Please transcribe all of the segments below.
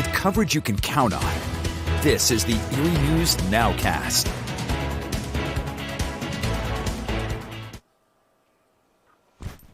with coverage you can count on. This is the Erie News NOWCAST.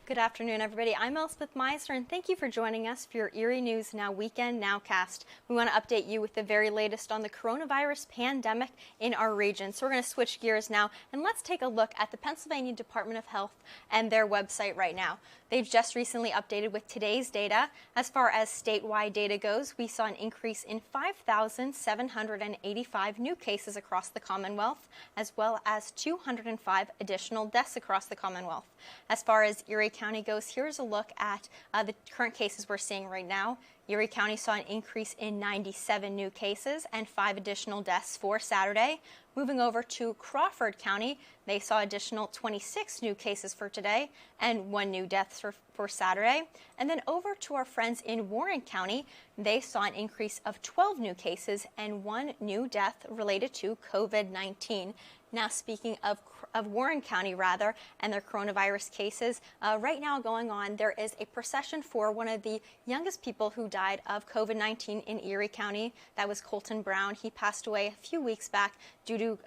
Good afternoon, everybody. I'm Elspeth Meiser, and thank you for joining us for your Erie News Now Weekend Nowcast. We want to update you with the very latest on the coronavirus pandemic in our region. So we're going to switch gears now, and let's take a look at the Pennsylvania Department of Health and their website right now. They've just recently updated with today's data. As far as statewide data goes, we saw an increase in 5,785 new cases across the Commonwealth, as well as 205 additional deaths across the Commonwealth. As far as Erie County goes, here's a look at the current cases we're seeing right now. Erie County saw an increase in 97 new cases and 5 additional deaths for Saturday. Moving over to Crawford County, they saw additional 26 new cases for today and 1 new death for Saturday. And then over to our friends in Warren County, they saw an increase of 12 new cases and 1 new death related to COVID-19. Now, speaking of Warren County, and their coronavirus cases, right now going on, there is a procession for one of the youngest people who died of COVID-19 in Erie County. That was Colton Brown. He passed away a few weeks back due to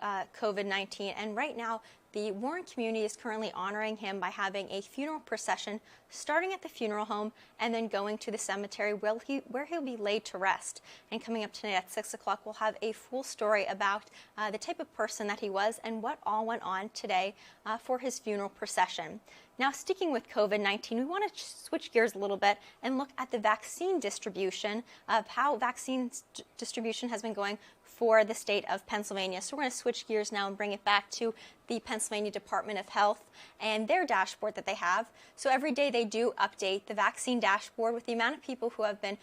COVID-19, and right now, the Warren community is currently honoring him by having a funeral procession starting at the funeral home and then going to the cemetery where he'll be laid to rest. And coming up tonight at 6 o'clock, we'll have a full story about the type of person that he was and what all went on today for his funeral procession. Now, sticking with COVID-19, we want to switch gears a little bit and look at the vaccine distribution of how vaccine distribution has been going for the state of Pennsylvania. So we're going to switch gears now and bring it back to the Pennsylvania Department of Health and their dashboard that they have. So every day they do update the vaccine dashboard with the amount of people who have been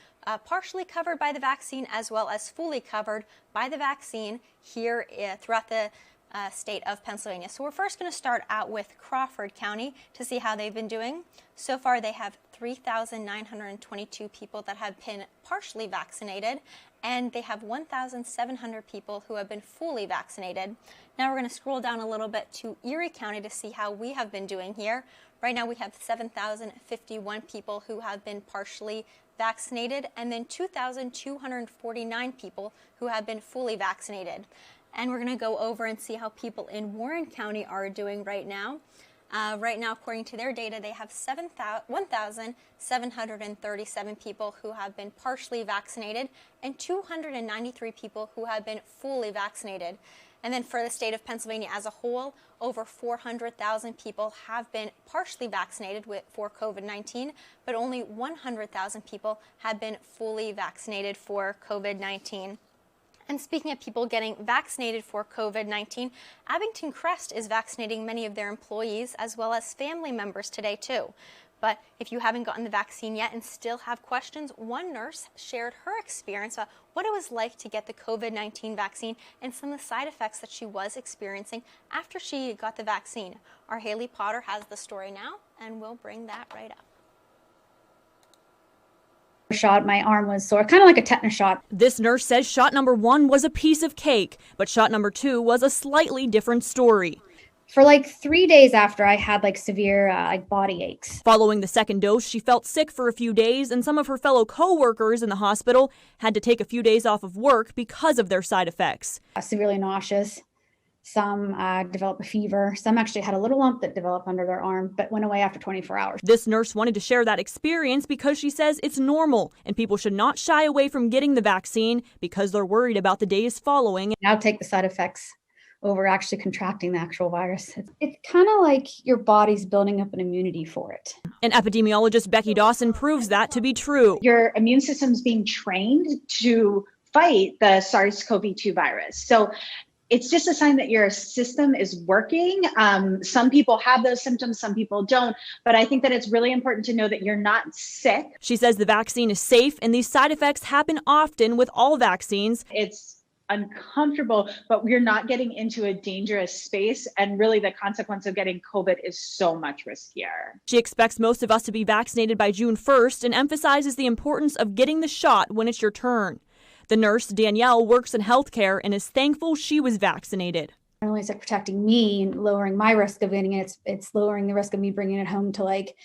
partially covered by the vaccine as well as fully covered by the vaccine here throughout the state of Pennsylvania. So we're first going to start out with Crawford County to see how they've been doing. So far they have 3,922 people that have been partially vaccinated, and they have 1,700 people who have been fully vaccinated. Now we're going to scroll down a little bit to Erie County to see how we have been doing here. Right now we have 7,051 people who have been partially vaccinated, and then 2,249 people who have been fully vaccinated. And we're going to go over and see how people in Warren County are doing right now. Right now, according to their data, they have 1,737 people who have been partially vaccinated and 293 people who have been fully vaccinated. And then for the state of Pennsylvania as a whole, over 400,000 people have been partially vaccinated for COVID-19, but only 100,000 people have been fully vaccinated for COVID-19. And speaking of people getting vaccinated for COVID-19, Abington Crest is vaccinating many of their employees as well as family members today too. But if you haven't gotten the vaccine yet and still have questions, one nurse shared her experience about what it was like to get the COVID-19 vaccine and some of the side effects that she was experiencing after she got the vaccine. Our Haley Potter has the story now, and we'll bring that right up. Shot, my arm was sore, kind of like a tetanus shot. This nurse says shot number 1 was a piece of cake, but shot number 2 was a slightly different story. For like 3 days after, I had like severe body aches. Following the second dose, she felt sick for a few days, and some of her fellow co-workers in the hospital had to take a few days off of work because of their side effects. Severely nauseous. Some developed a fever. Some actually had a little lump that developed under their arm, but went away after 24 hours. This nurse wanted to share that experience because she says it's normal and people should not shy away from getting the vaccine because they're worried about the days following. Now take the side effects over actually contracting the actual virus. It's kind of like your body's building up an immunity for it. And epidemiologist Becky Dawson proves that to be true. Your immune system's being trained to fight the SARS-CoV-2 virus. So it's just a sign that your system is working. Some people have those symptoms, some people don't. But I think that it's really important to know that you're not sick. She says the vaccine is safe and these side effects happen often with all vaccines. It's uncomfortable, but we're not getting into a dangerous space. And really the consequence of getting COVID is so much riskier. She expects most of us to be vaccinated by June 1st and emphasizes the importance of getting the shot when it's your turn. The nurse, Danielle, works in healthcare and is thankful she was vaccinated. Not only is it protecting me and lowering my risk of getting it, it's lowering the risk of me bringing it home to like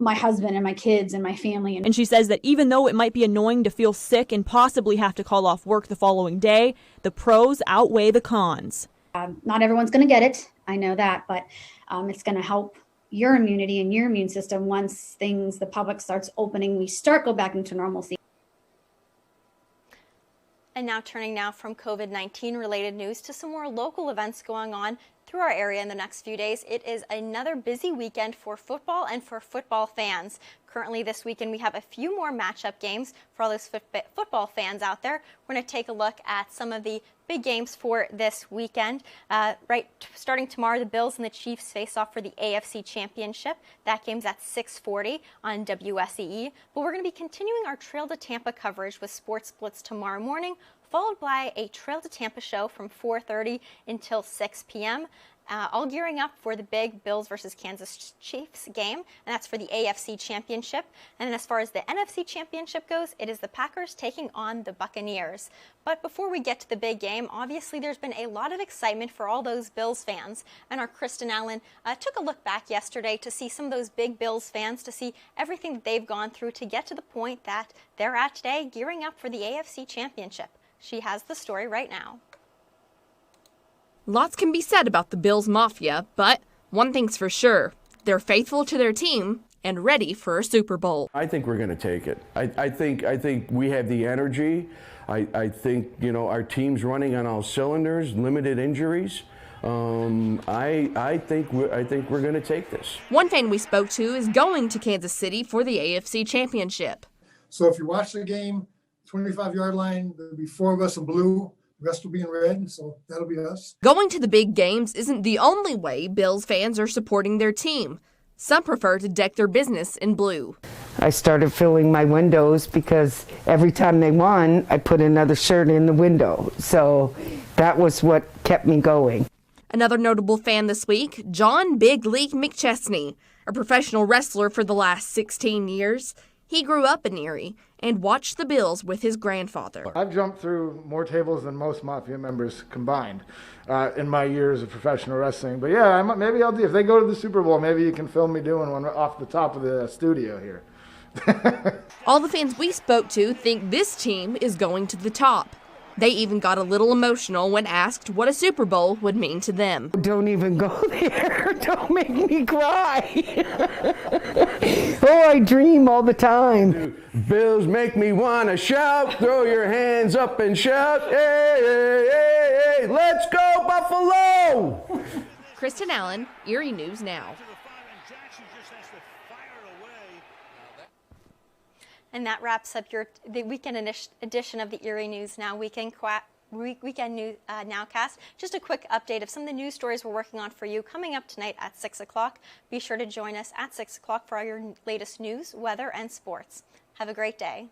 my husband and my kids and my family. And she says that even though it might be annoying to feel sick and possibly have to call off work the following day, the pros outweigh the cons. Not everyone's going to get it. I know that, but it's going to help your immunity and your immune system once the public starts opening, we go back into normalcy. And now turning from COVID-19 related news to some more local events going on through our area in the next few days. It is another busy weekend for football and for football fans. Currently this weekend we have a few more matchup games for all those football fans out there. We're going to take a look at some of the big games for this weekend. Starting tomorrow, the Bills and the Chiefs face off for the AFC Championship. That game's at 6:40 on WSEE. But we're going to be continuing our Trail to Tampa coverage with Sports Blitz tomorrow morning, followed by a Trail to Tampa show from 4:30 until 6 p.m. All gearing up for the big Bills versus Kansas Chiefs game, and that's for the AFC Championship. And then as far as the NFC Championship goes, it is the Packers taking on the Buccaneers. But before we get to the big game, obviously there's been a lot of excitement for all those Bills fans. And our Kristen Allen took a look back yesterday to see some of those big Bills fans, to see everything that they've gone through to get to the point that they're at today, gearing up for the AFC Championship. She has the story right now. Lots can be said about the Bills Mafia, but one thing's for sure. They're faithful to their team and ready for a Super Bowl. I think we're going to take it. I think we have the energy. I think, our team's running on all cylinders, limited injuries. I think we're going to take this. One fan we spoke to is going to Kansas City for the AFC Championship. So if you watch the game, 25-yard line, there'll be 4 of us in blue. The rest will be in red, so that'll be us. Going to the big games isn't the only way Bills fans are supporting their team. Some prefer to deck their business in blue. I started filling my windows because every time they won, I put another shirt in the window. So that was what kept me going. Another notable fan this week, John Big League McChesney, a professional wrestler for the last 16 years. He grew up in Erie and watched the Bills with his grandfather. I've jumped through more tables than most Mafia members combined in my years of professional wrestling. But yeah, maybe I'll do, if they go to the Super Bowl, maybe you can film me doing one off the top of the studio here. All the fans we spoke to think this team is going to the top. They even got a little emotional when asked what a Super Bowl would mean to them. Don't even go there. Don't make me cry. Oh, I dream all the time. Bills make me want to shout. Throw your hands up and shout. Hey, hey, hey, hey. Let's go, Buffalo. Kristen Allen, Erie News Now. And that wraps up the weekend edition of the Erie News Now weekend news Nowcast. Just a quick update of some of the news stories we're working on for you coming up tonight at 6 o'clock. Be sure to join us at 6 o'clock for all your latest news, weather, and sports. Have a great day.